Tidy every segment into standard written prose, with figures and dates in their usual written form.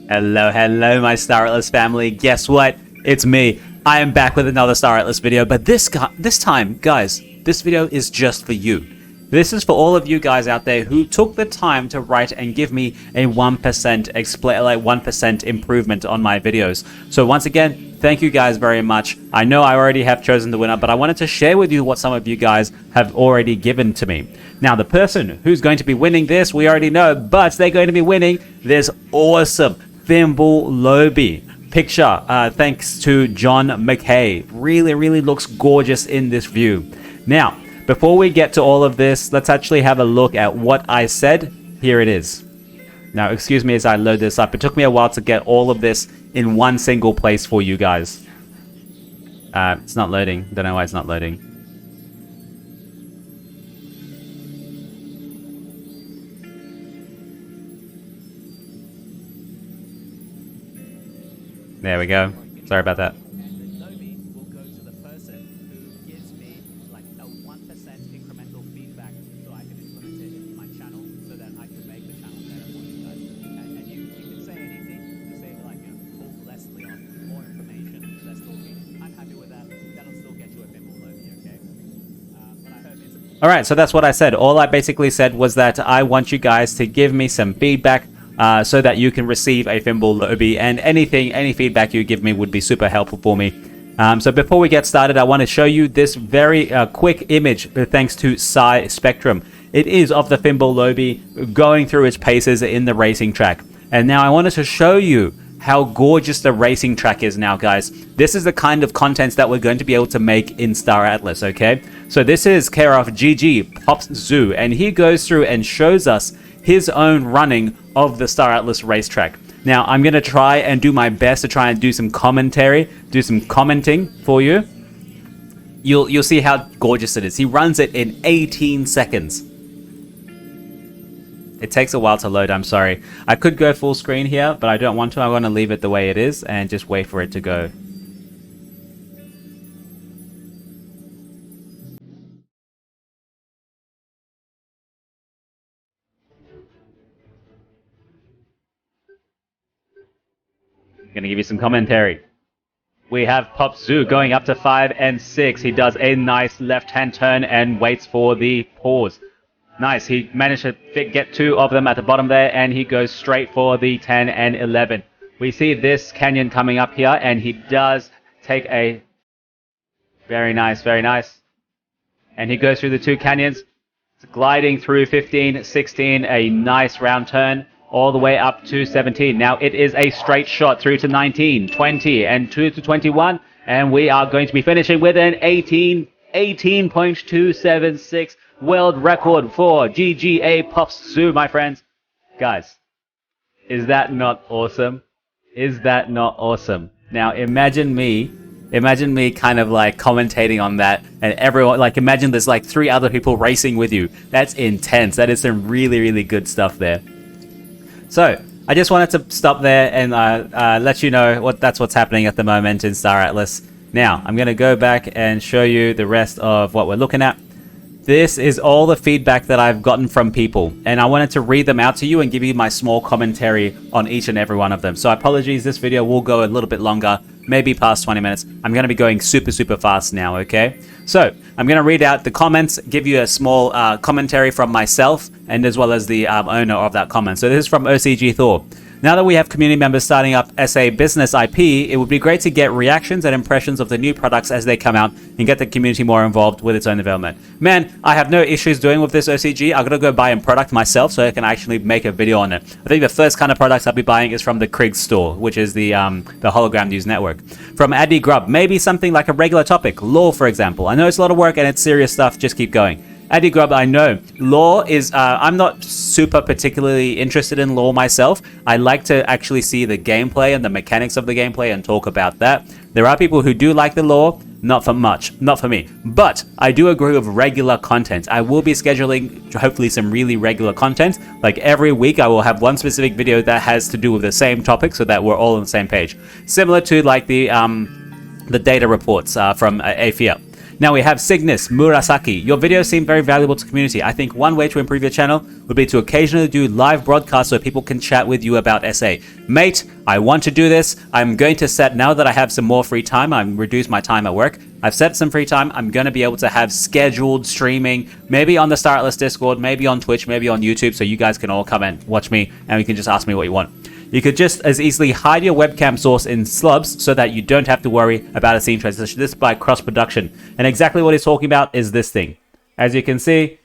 Hello, hello, my Star Atlas family. Guess what? It's me. I am back with another Star Atlas video, but this time, guys, this video is just for you. This is for all of you guys out there who took the time to write and give me a 1% improvement on my videos. So once again, thank you guys very much. I know I already have chosen the winner, but I wanted to share with you what some of you guys have already given to me. Now, the person who's going to be winning this, we already know, but they're going to be winning this awesome Fimbul Lowbie picture, thanks to John McKay. Really looks gorgeous in this view. Now, before we get to all of this, let's actually have a look at what I said. Here it is. Now, excuse me as I load this up. It took me a while to get all of this in one single place for you guys. It's not loading. Don't know why it's not loading. There we go. Sorry about that. Alright, so that's what I said. All I basically said was that I want you guys to give me some feedback so that you can receive a Fimbul Lowbie, and any feedback you give me would be super helpful for me. So before we get started, I want to show you this very quick image thanks to Psi Spectrum. It is of the Fimbul Lowbie going through its paces in the racing track. And now I wanted to show you how gorgeous the racing track is now, guys. This is the kind of content that we're going to be able to make in Star Atlas, okay? So this is care of GG Pops Zoo, and he goes through and shows us his own running of the Star Atlas racetrack. Now, I'm going to try and do my best to try and do some commentary, do some commenting for you. You'll see how gorgeous it is. He runs it in 18 seconds. It takes a while to load, I'm sorry. I could go full screen here, but I don't want to. I want to leave it the way it is and just wait for it to go. I'm going to give you some commentary. We have Pop Zoo going up to 5 and 6. He does a nice left-hand turn and waits for the pause. Nice, he managed to get two of them at the bottom there, and he goes straight for the 10 and 11. We see this canyon coming up here, and he does take a... Very nice, very nice. And he goes through the two canyons, gliding through 15, 16, a nice round turn, all the way up to 17. Now it is a straight shot through to 19, 20, and 2 to 21, and we are going to be finishing with an 18.276 world record for GGA Pops Zoo, my friends. Guys, is that not awesome? Is that not awesome? Now imagine me kind of like commentating on that, and everyone, like, imagine there's like 3 other people racing with you. That's intense. That is some really good stuff there. So I just wanted to stop there and let you know what's happening at the moment in Star Atlas. Now I'm going to go back and show you the rest of what we're looking at. This is all the feedback that I've gotten from people, and I wanted to read them out to you and give you my small commentary on each and every one of them. So apologies, this video will go a little bit longer, maybe past 20 minutes. I'm going to be going super fast now, okay? So I'm going to read out the comments, give you a small commentary from myself, and as well as the owner of that comment. So this is from OCG Thor. Now that we have community members starting up SA Business IP, it would be great to get reactions and impressions of the new products as they come out and get the community more involved with its own development. Man, I have no issues doing with this OCG. I'm going to go buy a product myself so I can actually make a video on it. I think the first kind of products I'll be buying is from the Krieg store, which is the Hologram News Network. From Addy Grub, maybe something like a regular topic, law for example. I know it's a lot of work and it's serious stuff, just keep going. Addy Grub, I know. Law is, I'm not super particularly interested in law myself. I like to actually see the gameplay and the mechanics of the gameplay and talk about that. There are people who do like the law, not for me. But I do agree with regular content. I will be scheduling, hopefully, some really regular content. Like every week, I will have one specific video that has to do with the same topic so that we're all on the same page. Similar to like the data reports from AFIA. Now we have Cygnus Murasaki. Your videos seem very valuable to the community. I think one way to improve your channel would be to occasionally do live broadcasts so people can chat with you about SA. Mate, I want to do this. I'm going to set, now that I have some more free time, I've reduced my time at work. I've set some free time. I'm going to be able to have scheduled streaming, maybe on the Star Atlas Discord, maybe on Twitch, maybe on YouTube, so you guys can all come and watch me and you can just ask me what you want. You could just as easily hide your webcam source in slubs so that you don't have to worry about a scene transition. This is by cross production. And exactly what he's talking about is this thing. As you can see,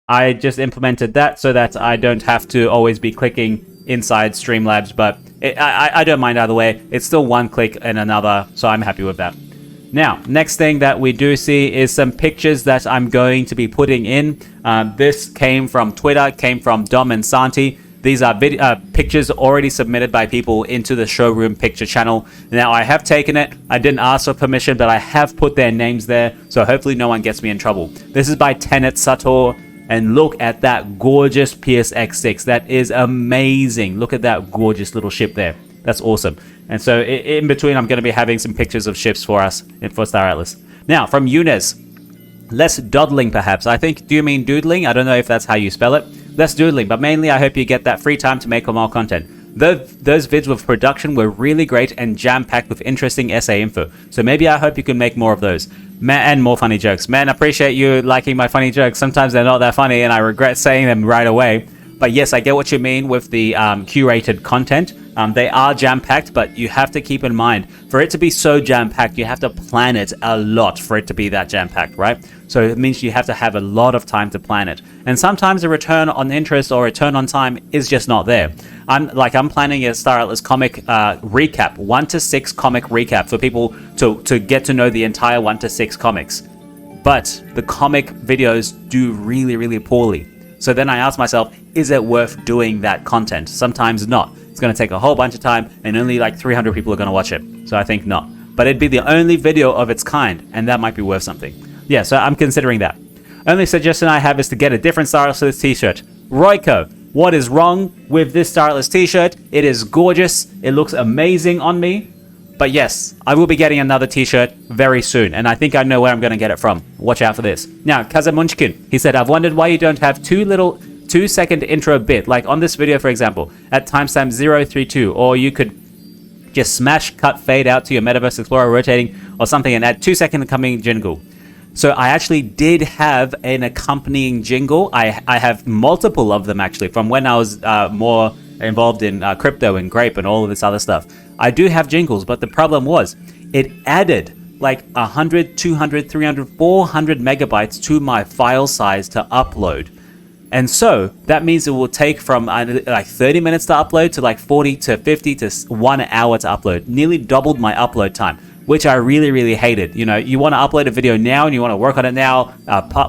I just implemented that so that I don't have to always be clicking inside Streamlabs, but I don't mind either way. It's still one click and another, so I'm happy with that. Now, next thing that we do see is some pictures that I'm going to be putting in. This came from Twitter, came from Dom and Santi. These are pictures already submitted by people into the showroom picture channel. Now, I have taken it. I didn't ask for permission, but I have put their names there, so hopefully no one gets me in trouble. This is by Tenet Sator, and look at that gorgeous PSX6. That is amazing. Look at that gorgeous little ship there. That's awesome. And so in between, I'm going to be having some pictures of ships for us for Star Atlas. Now, from Yunus, less dawdling perhaps. I think, do you mean doodling? I don't know if that's how you spell it. Less doodling, but mainly I hope you get that free time to make more content. Those vids with production were really great and jam-packed with interesting SA info. So maybe I hope you can make more of those. And more funny jokes. Man, I appreciate you liking my funny jokes. Sometimes they're not that funny and I regret saying them right away. But yes, I get what you mean with the curated content. They are jam-packed, but you have to keep in mind, for it to be so jam-packed, you have to plan it a lot for it to be that jam-packed, right? So it means you have to have a lot of time to plan it. And sometimes a return on interest or return on time is just not there. I'm planning a Star Atlas comic recap, 1 to 6 comic recap for people to get to know the entire 1 to 6 comics. But the comic videos do really, really poorly. So then I ask myself, is it worth doing that content? Sometimes not. It's going to take a whole bunch of time and only like 300 people are going to watch it. So I think not. But it'd be the only video of its kind, and that might be worth something. Yeah, so I'm considering that. Only suggestion I have is to get a different Star Atlas t-shirt. Royco, what is wrong with this Star Atlas t-shirt? It is gorgeous. It looks amazing on me. But yes, I will be getting another t-shirt very soon, and I think I know where I'm going to get it from. Watch out for this. Now, Kazamunchkin, he said, I've wondered why you don't have 2-second intro bit, like on this video, for example, at timestamp 032, or you could just smash, cut, fade out to your MetaVerse Explorer rotating or something and add 2-second accompanying jingle. So I actually did have an accompanying jingle. I have multiple of them actually from when I was more involved in crypto and Grape and all of this other stuff. I do have jingles, but the problem was it added like 100, 200, 300, 400 megabytes to my file size to upload. And so that means it will take from like 30 minutes to upload to like 40 to 50 to 1 hour to upload. Nearly doubled my upload time, which I really, really hated. You know, you want to upload a video now and you want to work on it now,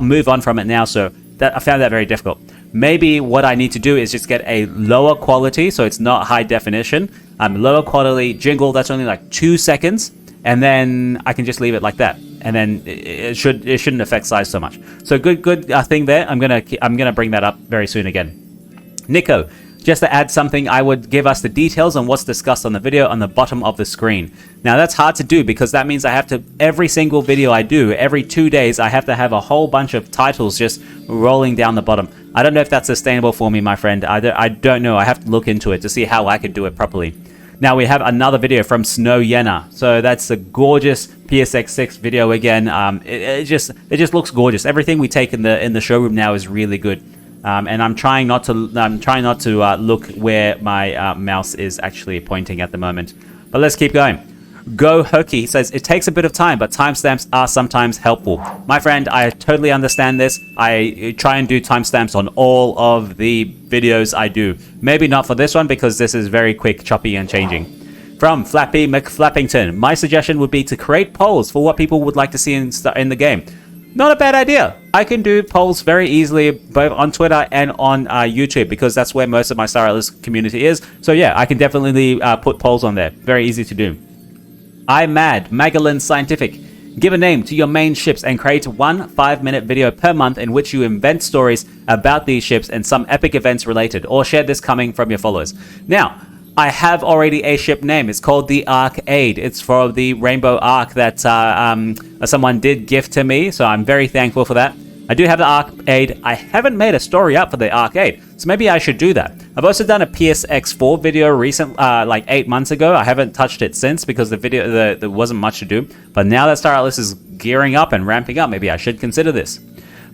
move on from it now. So I found that very difficult. Maybe what I need to do is just get a lower quality, so it's not high definition. Lower quality jingle that's only like 2 seconds, and then I can just leave it like that. And then it shouldn't affect size so much. So good thing there. I'm gonna bring that up very soon again. Nico, just to add something, I would give us the details on what's discussed on the video on the bottom of the screen. Now that's hard to do because that means I have to, every single video I do, every 2 days, I have to have a whole bunch of titles just rolling down the bottom. I don't know if that's sustainable for me, my friend. I don't know. I have to look into it to see how I could do it properly. Now we have another video from Snow Yena. So that's a gorgeous PSX6 video again. It just looks gorgeous. Everything we take in the showroom now is really good. And I'm trying not to look where my mouse is actually pointing at the moment. But let's keep going. Go Hoki says, it takes a bit of time, but timestamps are sometimes helpful. My friend, I totally understand this. I try and do timestamps on all of the videos I do. Maybe not for this one because this is very quick, choppy, and changing. From Flappy McFlappington, my suggestion would be to create polls for what people would like to see in the game. Not a bad idea. I can do polls very easily both on Twitter and on YouTube because that's where most of my Star Atlas community is. So yeah, I can definitely put polls on there. Very easy to do. I'm Mad, Magellan Scientific. Give a name to your main ships and create 1 5-minute video per month in which you invent stories about these ships and some epic events related, or share this coming from your followers. Now, I have already a ship name. It's called the Arcade. It's for the Rainbow Arc that someone did gift to me, so I'm very thankful for that. I do have the Arcade. I haven't made a story up for the Arcade, so maybe I should do that. I've also done a PSX4 video like 8 months ago. I haven't touched it since because there wasn't much to do. But now that Star Atlas is gearing up and ramping up, maybe I should consider this.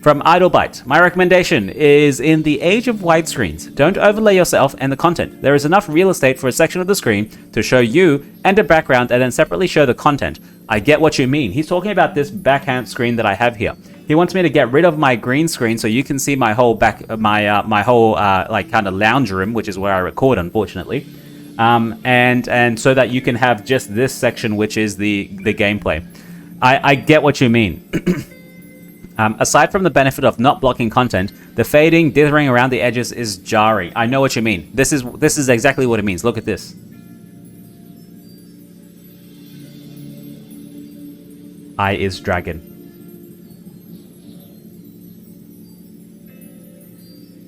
From Idlebite, my recommendation is in the age of widescreens, don't overlay yourself and the content. There is enough real estate for a section of the screen to show you and a background and then separately show the content. I get what you mean. He's talking about this backhand screen that I have here. He wants me to get rid of my green screen so you can see my whole my whole like kind of lounge room, which is where I record, unfortunately. And so that you can have just this section, which is the gameplay. I get what you mean. Aside from the benefit of not blocking content, the fading, dithering around the edges is jarring. I know what you mean. This is exactly what it means. Look at this. I is dragon.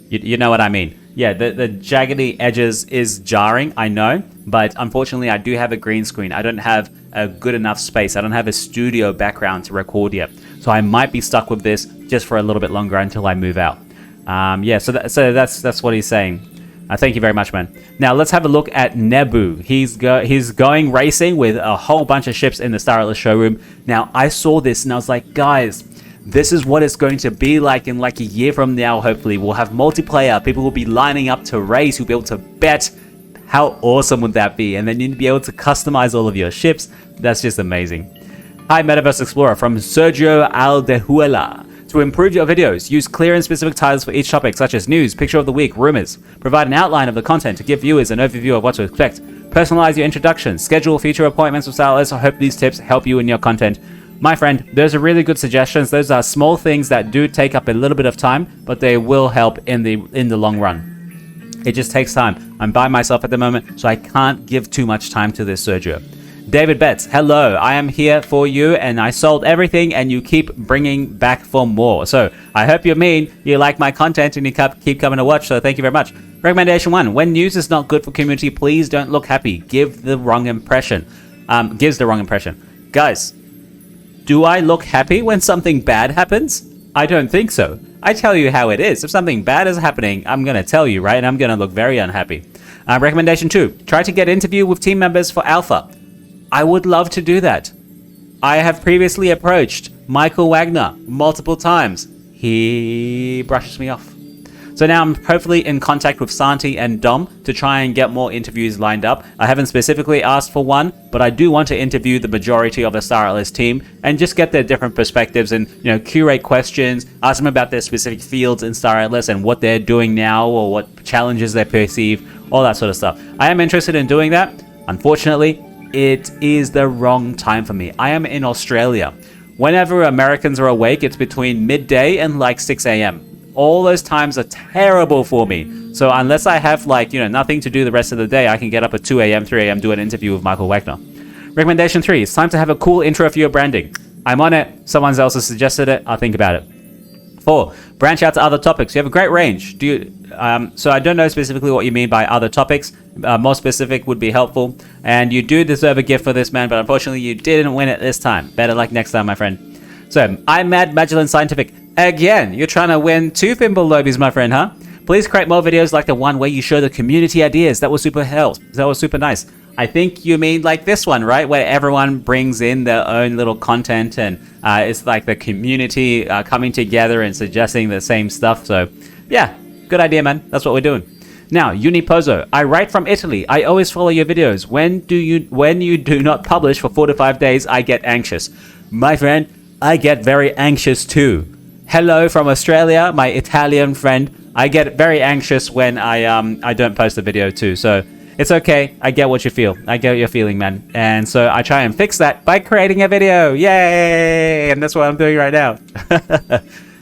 You know what I mean. Yeah, the jaggedy edges is jarring, I know, but unfortunately I do have a green screen. I don't have a good enough space. I don't have a studio background to record yet. So I might be stuck with this just for a little bit longer until I move out. Yeah, so that's what he's saying. Thank you very much, man. Now let's have a look at Nebu. He's going racing with a whole bunch of ships in the Star Atlas showroom. Now I saw this and I was like, guys, this is what it's going to be like in like a year from now, hopefully. We'll have multiplayer. People will be lining up to race. You'll be able to bet. How awesome would that be? And then you'd be able to customize all of your ships. That's just amazing. Hi, MetaVerse Explorer from Sergio Aldehuela. To improve your videos, use clear and specific titles for each topic, such as news, picture of the week, rumors. Provide an outline of the content to give viewers an overview of what to expect. Personalize your introduction. Schedule future appointments with stylists. I hope these tips help you in your content. My friend, those are really good suggestions. Those are small things that do take up a little bit of time, but they will help in the long run. It just takes time. I'm by myself at the moment, so I can't give too much time to this, Sergio. David Betts, hello. I am here for you, and I sold everything, and you keep bringing back for more. So I hope you like my content, and you keep coming to watch. So thank you very much. Recommendation 1: when news is not good for community, please don't look happy. Gives the wrong impression. Guys, do I look happy when something bad happens? I don't think so. I tell you how it is. If something bad is happening, I'm going to tell you, right? And I'm going to look very unhappy. Recommendation 2: try to get interview with team members for Alpha. I would love to do that. I have previously approached Michael Wagner multiple times. He brushes me off. So now I'm hopefully in contact with Santi and Dom to try and get more interviews lined up. I haven't specifically asked for one, but I do want to interview the majority of the Star Atlas team and just get their different perspectives and, curate questions, ask them about their specific fields in Star Atlas and what they're doing now or what challenges they perceive, all that sort of stuff. I am interested in doing that. Unfortunately, it is the wrong time for me. I am in Australia. Whenever Americans are awake, it's between midday and like 6 a.m. All those times are terrible for me. So unless I have nothing to do the rest of the day, I can get up at 2 a.m., 3 a.m., do an interview with Michael Wagner. Recommendation 3, it's time to have a cool intro for your branding. I'm on it. Someone else has suggested it. I'll think about it. 4, branch out to other topics. You have a great range. So I don't know specifically what you mean by other topics. More specific would be helpful. And you do deserve a gift for this, man, but unfortunately you didn't win it this time. Better luck next time, my friend. So, I'm Mad Magellan Scientific. Again, you're trying to win 2 Fimbul Lowbies, my friend, huh? Please create more videos like the one where you show the community ideas. That was super nice. I think you mean like this one, right? Where everyone brings in their own little content and it's like the community coming together and suggesting the same stuff. So, yeah, good idea, man. That's what we're doing. Now, Unipozo, I write from Italy. I always follow your videos. When you do not publish for 4 to 5 days, I get anxious. My friend, I get very anxious too. Hello from Australia, my Italian friend. I get very anxious when I don't post a video too. So it's okay. I get what you feel. I get what you're feeling, man. And so I try and fix that by creating a video. Yay! And that's what I'm doing right now.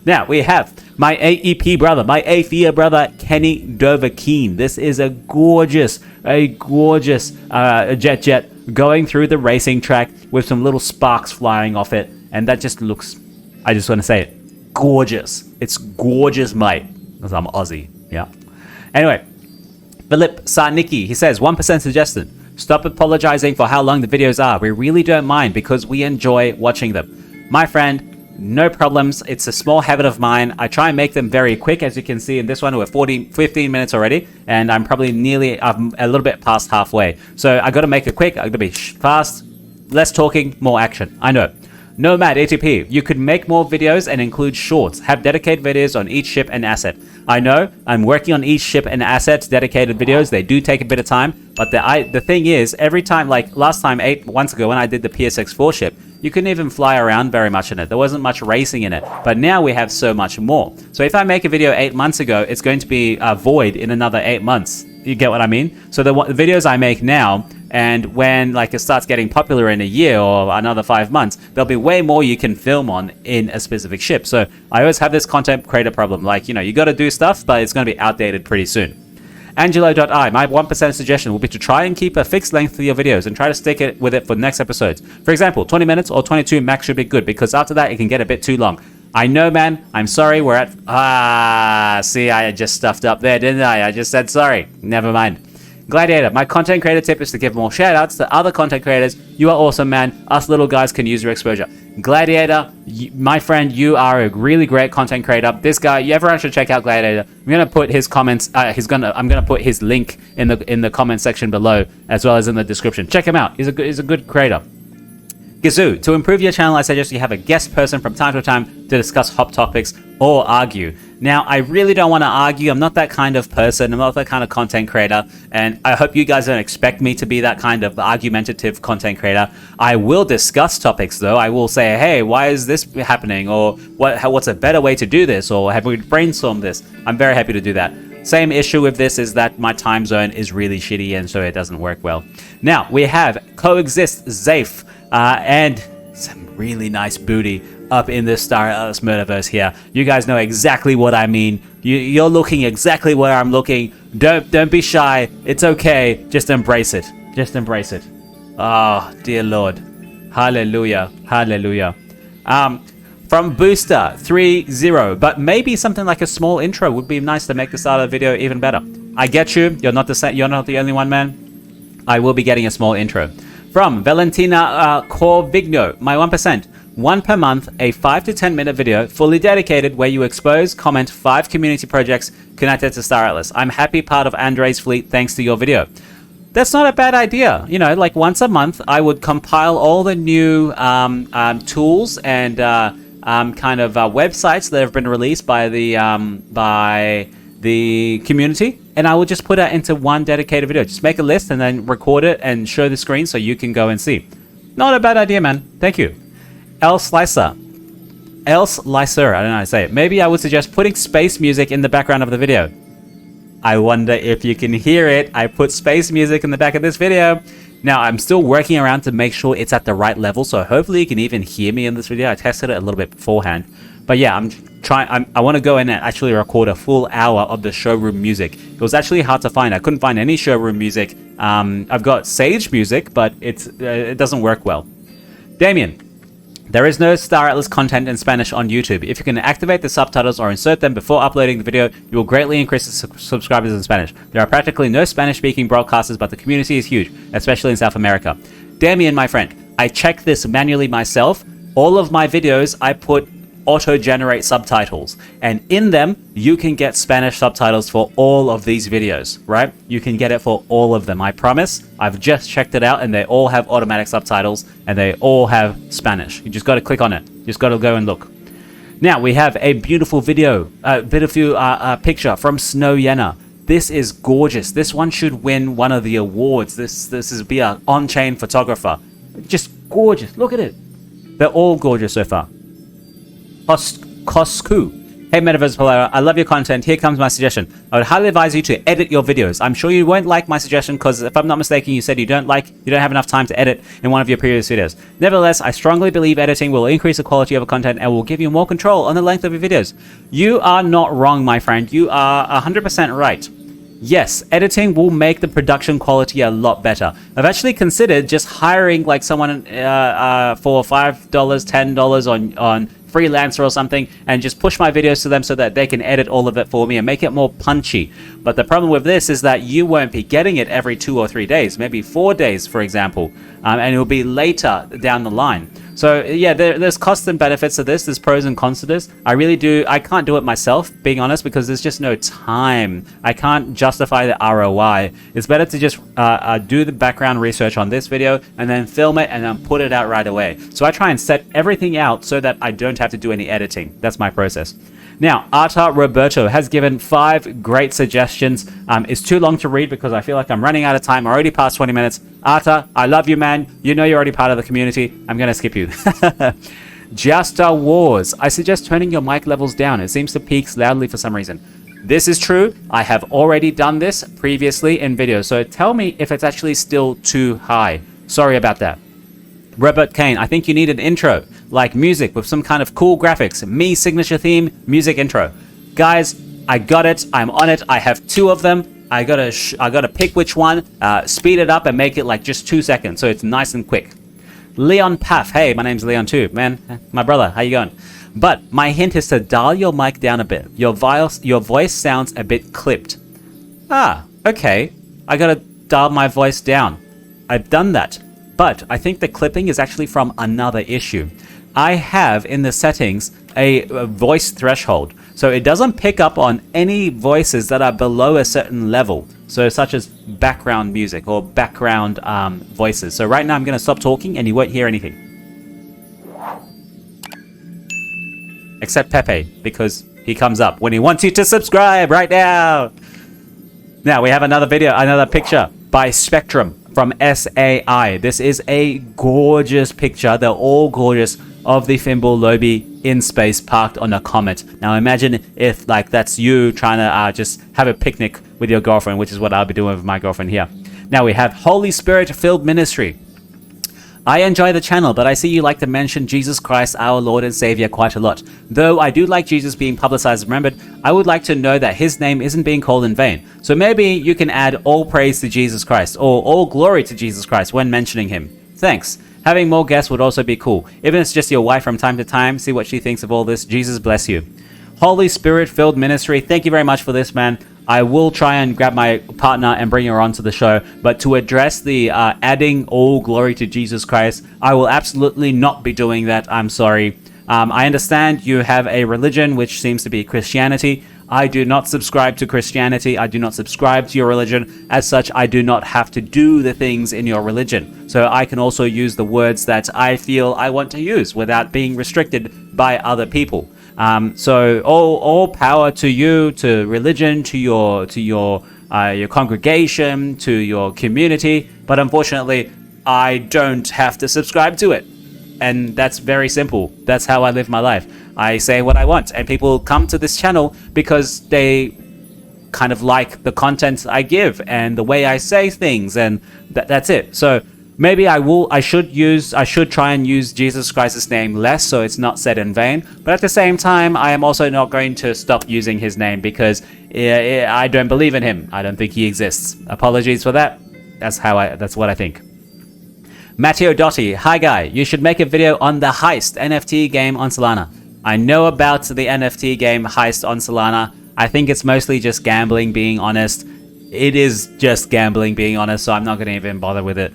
Now we have my AEP brother, my AFIA brother, Kenny Dovahkiin. This is a gorgeous jet going through the racing track with some little sparks flying off it. And that just looks, I just want to say it, gorgeous. It's gorgeous, mate. Because I'm Aussie, yeah. Anyway, Philip Sarnicki, he says, 1% suggestion. Stop apologizing for how long the videos are. We really don't mind because we enjoy watching them. My friend, no problems. It's a small habit of mine. I try and make them very quick. As you can see in this one, we're 15 minutes already, and I'm probably I'm a little bit past halfway. So I got to make it quick. I got to be fast, less talking, more action. I know. Nomad ATP, you could make more videos and include shorts. Have dedicated videos on each ship and asset. I know, I'm working on each ship and asset dedicated videos. They do take a bit of time, but the thing is, every time, like last time 8 months ago when I did the PSX4 ship, you couldn't even fly around very much in it. There wasn't much racing in it, but now we have so much more. So if I make a video 8 months ago, it's going to be void in another 8 months. You get what I mean? So the videos I make now, and when like it starts getting popular in a year or another 5 months, there'll be way more you can film on in a specific ship. So I always have this content creator problem. Like, you know, you got to do stuff, but it's going to be outdated pretty soon. Angelo.I, my 1% suggestion will be to try and keep a fixed length for your videos and try to stick it with it for next episodes. For example, 20 minutes or 22 max should be good, because after that it can get a bit too long. I know, man. I'm sorry. We're at... see, I just stuffed up there, didn't I? I just said sorry. Never mind. Gladiator, my content creator tip is to give more shoutouts to other content creators. You are awesome, man. Us little guys can use your exposure. Gladiator, my friend, you are a really great content creator. This guy, everyone should check out Gladiator. I'm gonna put his comments. I'm gonna put his link in the comment section below, as well as in the description. Check him out. He's a good creator. Gazoo, to improve your channel, I suggest you have a guest person from time to time to discuss hot topics or argue. Now, I really don't want to argue. I'm not that kind of person. I'm not that kind of content creator. And I hope you guys don't expect me to be that kind of argumentative content creator. I will discuss topics, though. I will say, hey, why is this happening? Or what's a better way to do this? Or have we brainstormed this? I'm very happy to do that. Same issue with this is that my time zone is really shitty, and so it doesn't work well. Now, we have Coexist Zafe. And some really nice booty up in this Star Atlas metaverse here. You guys know exactly what I mean. You're looking exactly where I'm looking. Don't be shy. It's okay. Just embrace it. Just embrace it. Oh, dear Lord. Hallelujah. Hallelujah. From Booster 30, but maybe something like a small intro would be nice to make the start of the video even better. I get you. You're not the only one, man. I will be getting a small intro. From Valentina Corvigno, my 1%. One per month, a 5 to 10 minute video, fully dedicated, where you expose, comment 5 community projects connected to Star Atlas. I'm happy part of Andre's fleet thanks to your video. That's not a bad idea. You know, like once a month, I would compile all the new tools and kind of websites that have been released by the community, and I will just put that into one dedicated video. Just make a list and then record it and show the screen so you can go and see. Not a bad idea, man. Thank you. I don't know how to say it. Maybe I would suggest putting space music in the background of the video. I wonder if you can hear it. I put space music in the back of this video. Now, I'm still working around to make sure it's at the right level, so hopefully you can even hear me in this video. I tested it a little bit beforehand. But yeah, I want to go in and actually record a full hour of the showroom music. It was actually hard to find. I couldn't find any showroom music. I've got Sage music, but it doesn't work well. Damien, there is no Star Atlas content in Spanish on YouTube. If you can activate the subtitles or insert them before uploading the video, you will greatly increase the subscribers in Spanish. There are practically no Spanish-speaking broadcasters, but the community is huge, especially in South America. Damien, my friend, I check this manually myself. All of my videos, I put auto-generate subtitles, and in them you can get Spanish subtitles for all of these videos, right? You can get it for all of them, I promise. I've just checked it out, and they all have automatic subtitles, and they all have Spanish. You just got to click on it. You just got to go and look. Now we have a beautiful video, picture from Snow Yenna. This is gorgeous. This one should win one of the awards. This is be an on-chain photographer. Just gorgeous. Look at it. They're all gorgeous so far. Kosku. Hey MetaVerse Explorer, I love your content. Here comes my suggestion. I would highly advise you to edit your videos. I'm sure you won't like my suggestion because if I'm not mistaken, you said you don't have enough time to edit in one of your previous videos. Nevertheless, I strongly believe editing will increase the quality of your content and will give you more control on the length of your videos. You are not wrong, my friend. You are 100% right. Yes, editing will make the production quality a lot better. I've actually considered just hiring like someone for $5, $10 on Freelancer or something, and just push my videos to them so that they can edit all of it for me and make it more punchy. But the problem with this is that you won't be getting it every 2 or 3 days, maybe 4 days, for example, and it'll be later down the line. So yeah, there's costs and benefits to this. There's pros and cons to this. I can't do it myself, being honest, because there's just no time. I can't justify the ROI. It's better to just do the background research on this video and then film it and then put it out right away. So I try and set everything out so that I don't have to do any editing. That's my process. Now, Arta Roberto has given 5 great suggestions. It's too long to read because I feel like I'm running out of time. Already past 20 minutes. Arta, I love you, man. You know you're already part of the community. I'm going to skip you. Jasta Wars. I suggest turning your mic levels down. It seems to peak loudly for some reason. This is true. I have already done this previously in videos. So tell me if it's actually still too high. Sorry about that. Robert Kane, I think you need an intro, like music with some kind of cool graphics. Me signature theme, music intro. Guys, I got it. I'm on it. I have 2 of them. I gotta pick which one, speed it up and make it like just 2 seconds so it's nice and quick. Leon Paff, hey, my name's Leon too, man. My brother, how you going? But my hint is to dial your mic down a bit. Your voice sounds a bit clipped. Ah, okay. I gotta dial my voice down. I've done that. But I think the clipping is actually from another issue. I have in the settings a voice threshold. So it doesn't pick up on any voices that are below a certain level. So such as background music or background voices. So right now I'm going to stop talking and you won't hear anything. Except Pepe, because he comes up when he wants you to subscribe right now. Now we have another video, another picture by Spectrum from SAI. This is a gorgeous picture. They're all gorgeous of the Fimbul Lowbie in space parked on a comet. Now imagine if like that's you trying to just have a picnic with your girlfriend, which is what I'll be doing with my girlfriend here. Now we have Holy Spirit filled ministry. I enjoy the channel, but I see you like to mention Jesus Christ, our Lord and Savior, quite a lot. Though I do like Jesus being publicized and remembered, I would like to know that his name isn't being called in vain. So maybe you can add all praise to Jesus Christ, or all glory to Jesus Christ when mentioning him. Thanks. Having more guests would also be cool. Even if it's just your wife from time to time, see what she thinks of all this. Jesus bless you. Holy Spirit-filled ministry. Thank you very much for this, man. I will try and grab my partner and bring her onto the show. But to address the adding all glory to Jesus Christ, I will absolutely not be doing that. I'm sorry. I understand you have a religion which seems to be Christianity. I do not subscribe to Christianity. I do not subscribe to your religion. As such, I do not have to do the things in your religion. So I can also use the words that I feel I want to use without being restricted by other people. So all power to you, to religion, to your congregation, to your community. But unfortunately, I don't have to subscribe to it. And that's very simple. That's how I live my life. I say what I want, and people come to this channel because they kind of like the content I give and the way I say things, and that's it. So maybe I should try and use Jesus Christ's name less so it's not said in vain. But at the same time, I am also not going to stop using his name because I don't believe in him. I don't think he exists. Apologies for that. That's what I think. Matteo Dotti, hi guy, you should make a video on the Heist NFT game on Solana. I know about the NFT game Heist on Solana. I think it's mostly just gambling, being honest. It is just gambling, being honest, so I'm not going to even bother with it.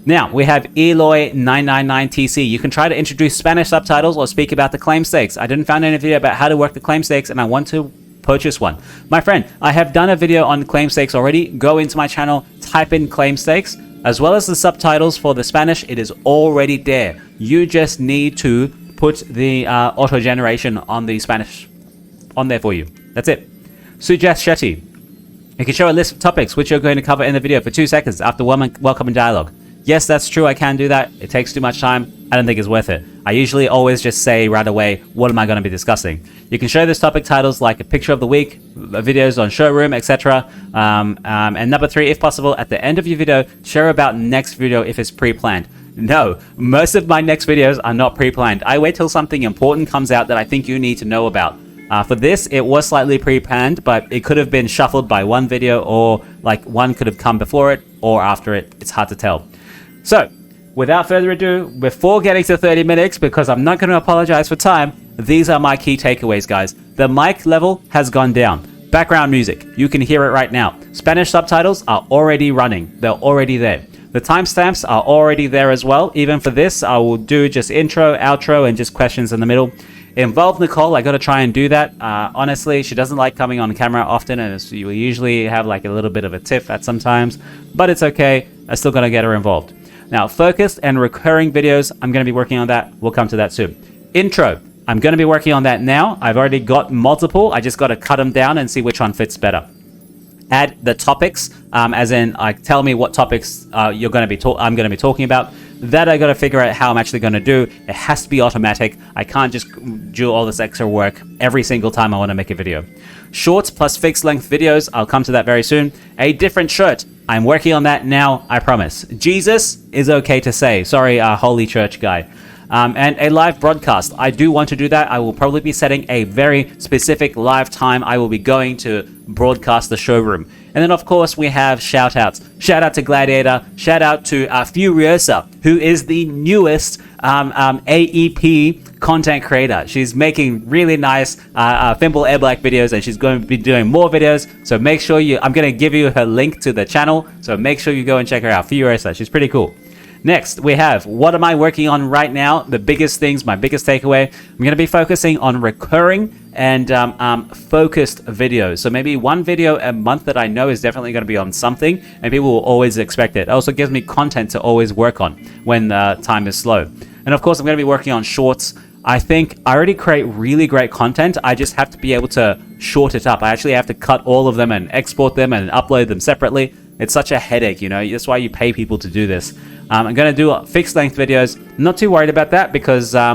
Now, we have Eloy999TC. You can try to introduce Spanish subtitles or speak about the claim stakes. I didn't find any video about how to work the claim stakes, and I want to purchase one. My friend, I have done a video on claim stakes already. Go into my channel, type in claim stakes, as well as the subtitles for the Spanish. It is already there. You just need to put the auto generation on the Spanish on there for you. That's it. Sujas Shetty. You can show a list of topics which you're going to cover in the video for 2 seconds after welcoming dialogue. Yes, that's true. I can do that. It takes too much time. I don't think it's worth it. I usually always just say right away, what am I going to be discussing? You can show this topic titles like a picture of the week, videos on showroom, etc. And number 3, if possible, at the end of your video, share about next video if it's pre-planned. No, most of my next videos are not pre-planned. I wait till something important comes out that I think you need to know about. For this, it was slightly pre-planned, but it could have been shuffled by one video, or like one could have come before it or after it. It's hard to tell. So, without further ado, before getting to 30 minutes, because I'm not going to apologize for time, these are my key takeaways, guys. The mic level has gone down. Background music, you can hear it right now. Spanish subtitles are already running. They're already there. The timestamps are already there as well. Even for this, I will do just intro, outro, and just questions in the middle. Involve Nicole, I gotta try and do that. Honestly, she doesn't like coming on camera often, and you usually have like a little bit of a tiff at sometimes, but it's okay. I still gotta get her involved. Now, focused and recurring videos, I'm gonna be working on that. We'll come to that soon. Intro, I'm gonna be working on that now. I've already got multiple. I just gotta cut them down and see which one fits better. Add the topics, as in tell me what topics I'm going to be talking about. That I got to figure out how I'm actually going to do. It has to be automatic. I can't just do all this extra work every single time I want to make a video. Shorts plus fixed length videos. I'll come to that very soon. A different shirt. I'm working on that now. I promise. Jesus is okay to say. Sorry, holy church guy. And a live broadcast. I do want to do that. I will probably be setting a very specific live time. I will be going to broadcast the showroom. And then, of course, we have shout-outs. Shout out to Gladiator. Shout out to Furiosa, who is the newest AEP content creator. She's making really nice Fimbul Airbike videos, and she's going to be doing more videos. So make sure I'm going to give you her link to the channel. So make sure you go and check her out. Furiosa, she's pretty cool. Next, we have, what am I working on right now? The biggest things, my biggest takeaway. I'm going to be focusing on recurring and focused videos. So maybe one video a month that I know is definitely going to be on something, and people will always expect it. It also gives me content to always work on when time is slow. And of course, I'm going to be working on shorts. I think I already create really great content. I just have to be able to short it up. I actually have to cut all of them and export them and upload them separately. It's such a headache, you know. That's why you pay people to do this. I'm going to do fixed length videos. Not too worried about that because, I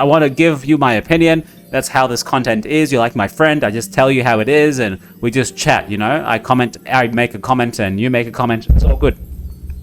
want to give you my opinion. That's how this content is. You're like my friend. I just tell you how it is and we just chat, you know. I make a comment and you make a comment. It's all good.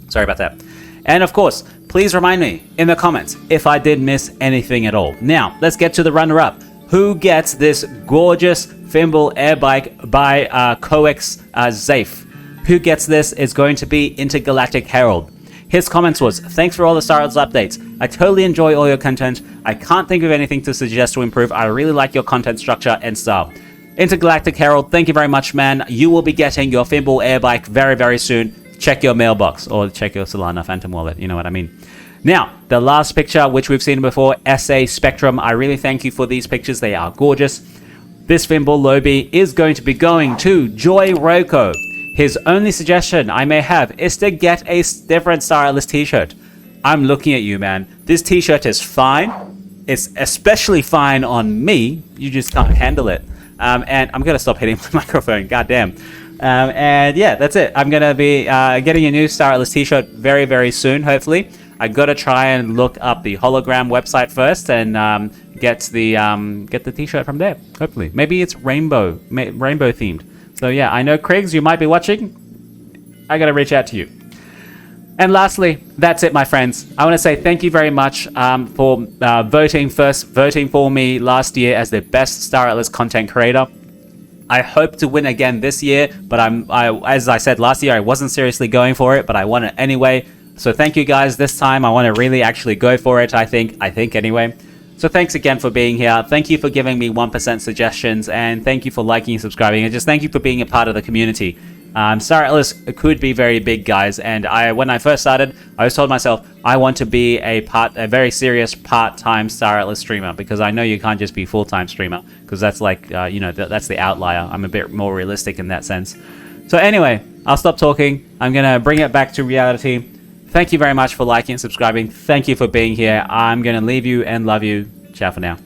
Sorry about that. And of course, please remind me in the comments if I did miss anything at all. Now, let's get to the runner-up. Who gets this gorgeous Fimbul Airbike by Coex Zafe? Who gets this is going to be Intergalactic Herald. His comments was, thanks for all the Star Wars updates. I totally enjoy all your content. I can't think of anything to suggest to improve. I really like your content structure and style. Intergalactic Herald, thank you very much, man. You will be getting your Fimbul Airbike very, very soon. Check your mailbox or check your Solana Phantom wallet. You know what I mean. Now, the last picture, which we've seen before, SA Spectrum. I really thank you for these pictures. They are gorgeous. This Fimbul Lowbie is going to be going to Joy Roko. His only suggestion I may have is to get a different Star Atlas t-shirt. I'm looking at you, man. This t-shirt is fine. It's especially fine on me. You just can't handle it. And I'm going to stop hitting my microphone. Goddamn. And yeah, that's it. I'm going to be getting a new Star Atlas t-shirt very, very soon, hopefully. I got to try and look up the hologram website first and get the t-shirt from there, hopefully. Maybe it's rainbow themed. So yeah, I know, Craigs, you might be watching. I got to reach out to you. And lastly, that's it, my friends. I want to say thank you very much for voting for me last year as the best Star Atlas content creator. I hope to win again this year, but as I said last year, I wasn't seriously going for it, but I won it anyway. So thank you guys. This time I want to really actually go for it, I think anyway. So thanks again for being here. Thank you for giving me 1% suggestions, and thank you for liking and subscribing, and just thank you for being a part of the community. Star Atlas could be very big, guys, and when I first started, I was told myself I want to be a very serious part-time Star Atlas streamer, because I know you can't just be full-time streamer, because that's like, that's the outlier. I'm a bit more realistic in that sense. So anyway, I'll stop talking. I'm going to bring it back to reality. Thank you very much for liking and subscribing. Thank you for being here. I'm going to leave you and love you. Ciao for now.